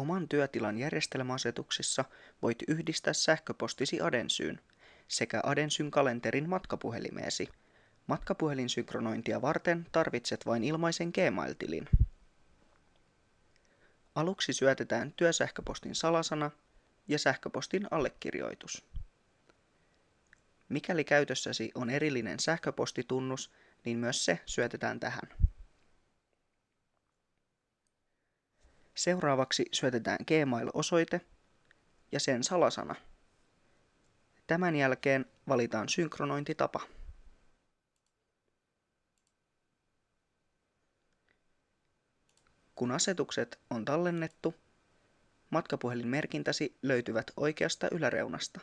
Oman työtilan järjestelmäasetuksissa voit yhdistää sähköpostisi Addensyyn sekä Addensyn kalenterin matkapuhelimeesi. Matkapuhelinsynkronointia varten tarvitset vain ilmaisen Gmail-tilin. Aluksi syötetään työsähköpostin salasana ja sähköpostin allekirjoitus. Mikäli käytössäsi on erillinen sähköpostitunnus, niin myös se syötetään tähän. Seuraavaksi syötetään Gmail-osoite ja sen salasana. Tämän jälkeen valitaan synkronointitapa. Kun asetukset on tallennettu, matkapuhelinmerkintäsi löytyvät oikeasta yläreunasta.